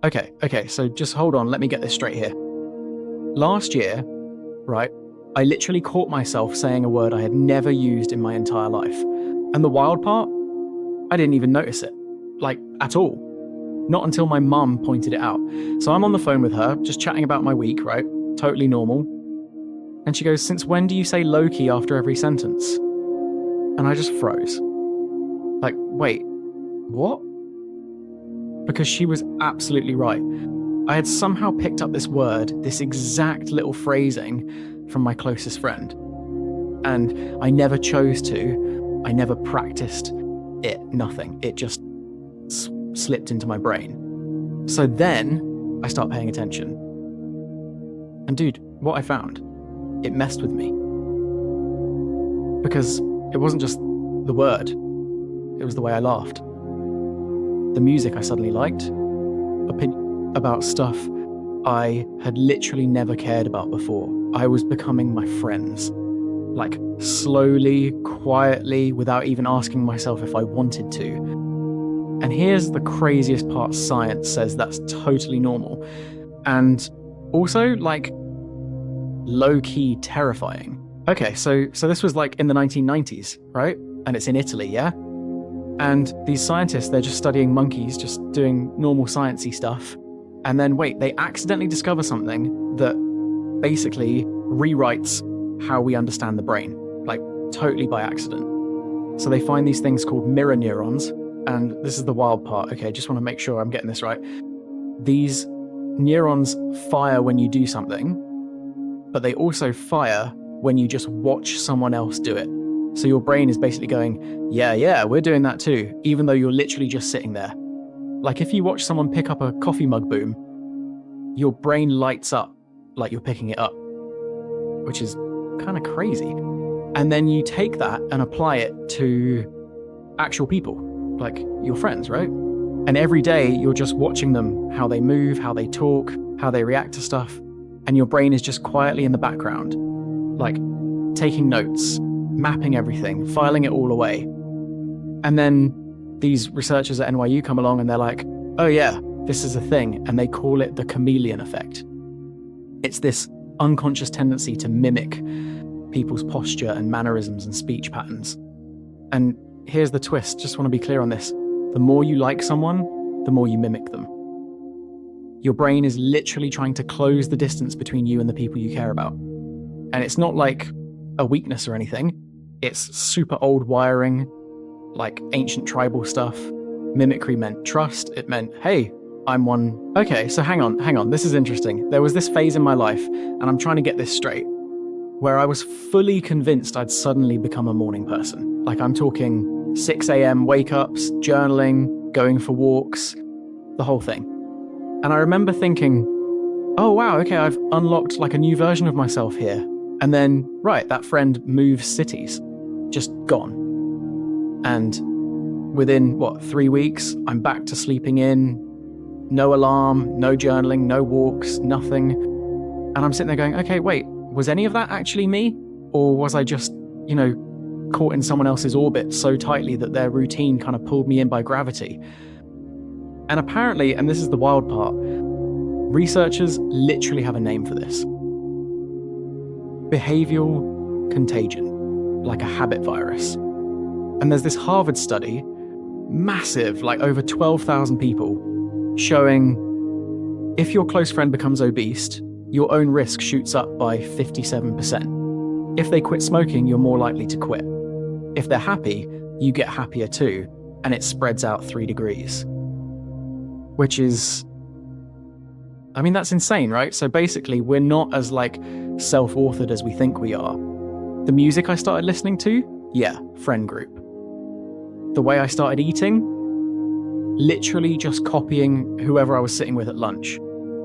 Okay, so just hold on, let me get this straight here. Last year, right, I literally caught myself saying a word I had never used in my entire life. And the wild part, I didn't even notice it. Like, at all. Not until my mum pointed it out. So I'm on the phone with her, just chatting about my week, right? Totally normal. And she goes, "Since when do you say low-key after every sentence?" And I just froze. Like, wait, what? Because she was absolutely right. I had somehow picked up this word, this exact little phrasing from my closest friend. And I never chose to, I never practiced it, nothing. It just slipped into my brain. So then I start paying attention. And dude, what I found, it messed with me. Because it wasn't just the word, it was the way I laughed. The music I suddenly liked, opinion about stuff I had literally never cared about before. I was becoming my friends. Like, slowly, quietly, without even asking myself if I wanted to. And here's the craziest part: science says that's totally normal. And also, like, low-key terrifying. Okay, so this was like in the 1990s, right? And it's in Italy, yeah? And these scientists, they're just studying monkeys, just doing normal sciencey stuff. And then, wait, they accidentally discover something that basically rewrites how we understand the brain, like totally by accident. So they find these things called mirror neurons. And this is the wild part. Okay, just want to make sure I'm getting this right. These neurons fire when you do something, but they also fire when you just watch someone else do it. So your brain is basically going, yeah, we're doing that too, even though you're literally just sitting there. Like if you watch someone pick up a coffee mug boom, your brain lights up like you're picking it up, which is kind of crazy. And then you take that and apply it to actual people, like your friends, right? And every day you're just watching them, how they move, how they talk, how they react to stuff. And your brain is just quietly in the background, like taking notes, mapping everything, filing it all away. And then these researchers at NYU come along and they're like, oh yeah, this is a thing. And they call it the chameleon effect. It's this unconscious tendency to mimic people's posture and mannerisms and speech patterns. And here's the twist, just want to be clear on this. The more you like someone, the more you mimic them. Your brain is literally trying to close the distance between you and the people you care about. And it's not like a weakness or anything. It's super old wiring, like ancient tribal stuff. Mimicry meant trust. It meant, hey, I'm one. Okay, so hang on. This is interesting. There was this phase in my life, and I'm trying to get this straight, where I was fully convinced I'd suddenly become a morning person. Like I'm talking 6 a.m. wake-ups, journaling, going for walks, the whole thing. And I remember thinking, oh wow, okay, I've unlocked like a new version of myself here. And then, right, that friend moves cities, just gone. And within, 3 weeks, I'm back to sleeping in, no alarm, no journaling, no walks, nothing. And I'm sitting there going, okay, wait, was any of that actually me? Or was I just, caught in someone else's orbit so tightly that their routine kind of pulled me in by gravity? And apparently, and this is the wild part, researchers literally have a name for this. Behavioral contagion, like a habit virus. And there's this Harvard study, massive, like over 12,000 people, showing if your close friend becomes obese, your own risk shoots up by 57%. If they quit smoking, you're more likely to quit. If they're happy, you get happier too, and it spreads out 3 degrees. Which is, that's insane, right? So basically, we're not as self-authored as we think we are. The music I started listening to, yeah, friend group. The way I started eating, literally just copying whoever I was sitting with at lunch.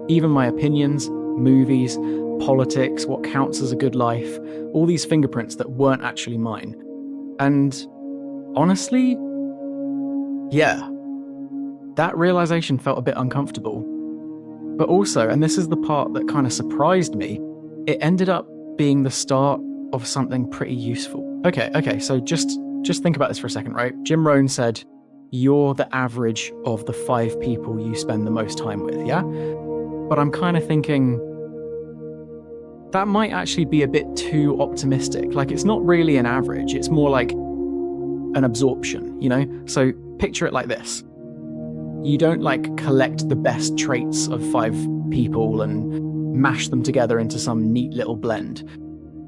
Even my opinions, movies, politics, what counts as a good life, all these fingerprints that weren't actually mine. And honestly, yeah, that realization felt a bit uncomfortable. But also, and this is the part that kind of surprised me, it ended up being the start of something pretty useful. Okay, so just think about this for a second, right? Jim Rohn said, you're the average of the 5 people you spend the most time with, yeah? But I'm kind of thinking that might actually be a bit too optimistic. Like, it's not really an average, it's more like an absorption, you know? So picture it like this. You don't like collect the best traits of 5 people and mash them together into some neat little blend.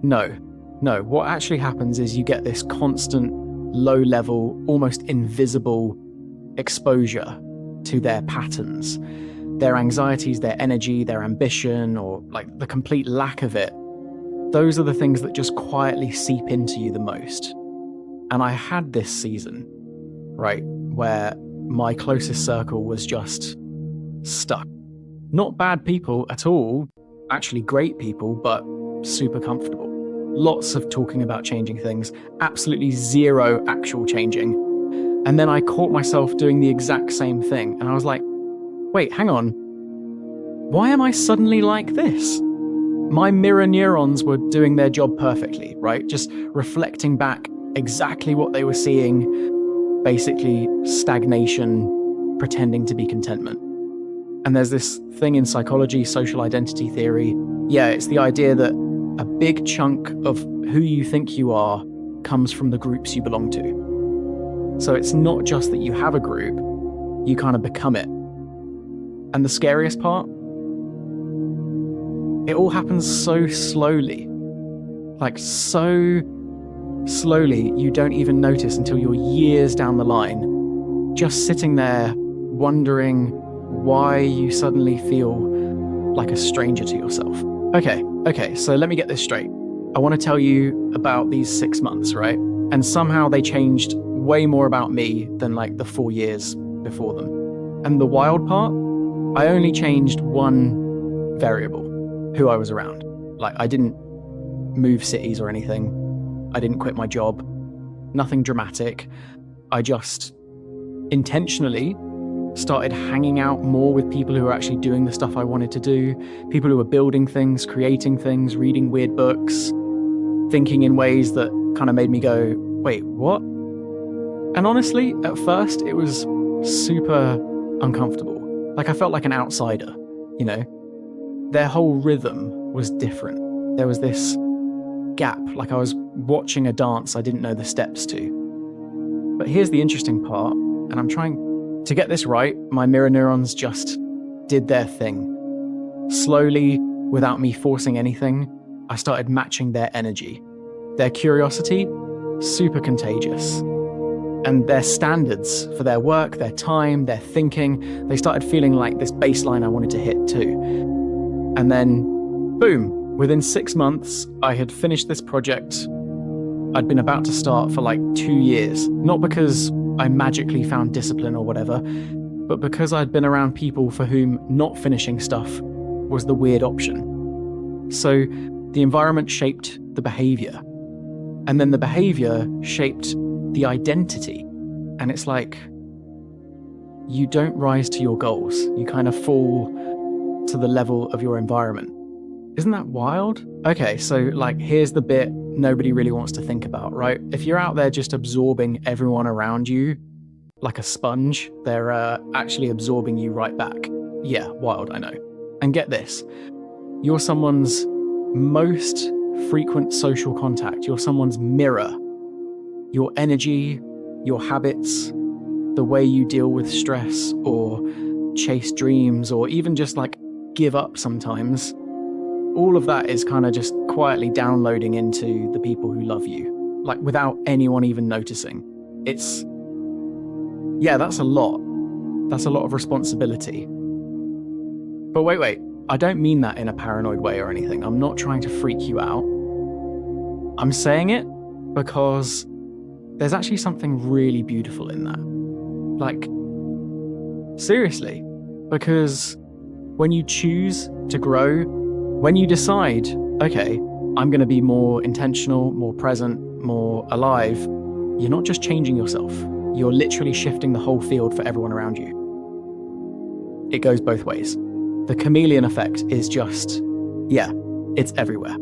No, what actually happens is you get this constant, low-level, almost invisible exposure to their patterns, their anxieties, their energy, their ambition, or like the complete lack of it. Those are the things that just quietly seep into you the most. And I had this season, right, where my closest circle was just stuck. Not bad people at all, actually great people, but super comfortable. Lots of talking about changing things, absolutely zero actual changing. And then I caught myself doing the exact same thing, and I was like, wait, hang on. Why am I suddenly like this? My mirror neurons were doing their job perfectly, right? Just reflecting back exactly what they were seeing, basically stagnation, pretending to be contentment. And there's this thing in psychology, social identity theory. Yeah, it's the idea that a big chunk of who you think you are comes from the groups you belong to. So it's not just that you have a group, you kind of become it. And the scariest part? It all happens so slowly. Like, so slowly, you don't even notice until you're years down the line, just sitting there wondering why you suddenly feel like a stranger to yourself. Okay, so let me get this straight. I want to tell you about these 6 months, right? And somehow they changed way more about me than like the 4 years before them. And the wild part? I only changed one variable, who I was around. Like, I didn't move cities or anything. I didn't quit my job. Nothing dramatic. I just intentionally started hanging out more with people who were actually doing the stuff I wanted to do, people who were building things, creating things, reading weird books, thinking in ways that kind of made me go, wait, what? And honestly, at first, it was super uncomfortable. Like, I felt like an outsider, you know? Their whole rhythm was different. There was this gap, like I was watching a dance I didn't know the steps to. But here's the interesting part, and I'm trying to get this right. My mirror neurons just did their thing. Slowly, without me forcing anything, I started matching their energy. Their curiosity, super contagious. And their standards for their work, their time, their thinking, they started feeling like this baseline I wanted to hit too. And then, boom, within 6 months, I had finished this project I'd been about to start for like 2 years. Not because I magically found discipline or whatever, but because I'd been around people for whom not finishing stuff was the weird option. So the environment shaped the behavior. And then the behavior shaped the identity. And it's like, you don't rise to your goals. You kind of fall to the level of your environment. Isn't that wild? Okay, so like, here's the bit nobody really wants to think about, right? If you're out there just absorbing everyone around you like a sponge, they're actually absorbing you right back. Yeah, wild, I know. And get this, you're someone's most frequent social contact. You're someone's mirror. Your energy, your habits, the way you deal with stress or chase dreams or even just like give up sometimes, all of that is kind of just quietly downloading into the people who love you, like without anyone even noticing. That's a lot. That's a lot of responsibility. But wait, I don't mean that in a paranoid way or anything. I'm not trying to freak you out. I'm saying it because there's actually something really beautiful in that. Like, seriously, because when you choose to grow, when you decide, okay, I'm going to be more intentional, more present, more alive, you're not just changing yourself. You're literally shifting the whole field for everyone around you. It goes both ways. The chameleon effect is just, it's everywhere.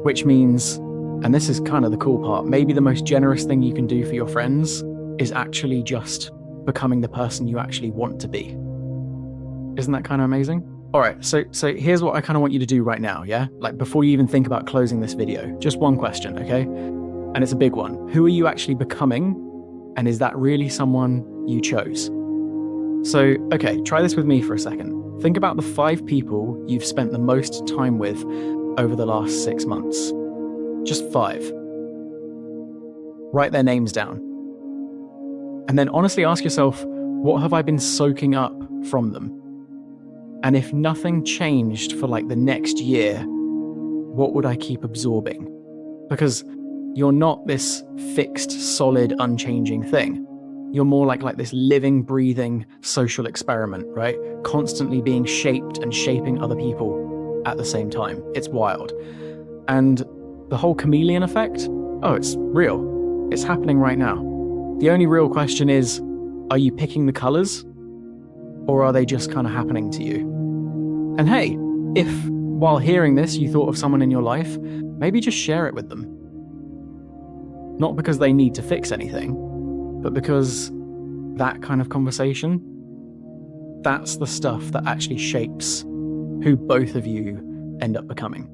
Which means, and this is kind of the cool part, maybe the most generous thing you can do for your friends is actually just becoming the person you actually want to be. Isn't that kind of amazing? All right, so here's what I kind of want you to do right now, yeah? Like before you even think about closing this video, just one question, okay? And it's a big one. Who are you actually becoming? And is that really someone you chose? So, okay, try this with me for a second. Think about the 5 people you've spent the most time with over the last 6 months. Just 5. Write their names down. And then honestly ask yourself, what have I been soaking up from them? And if nothing changed for like the next year, what would I keep absorbing? Because you're not this fixed, solid, unchanging thing. You're more like this living, breathing social experiment, right? Constantly being shaped and shaping other people at the same time. It's wild. And the whole chameleon effect, oh, it's real. It's happening right now. The only real question is, are you picking the colors? Or are they just kind of happening to you? And hey, if while hearing this you thought of someone in your life, maybe just share it with them. Not because they need to fix anything, but because that kind of conversation, that's the stuff that actually shapes who both of you end up becoming.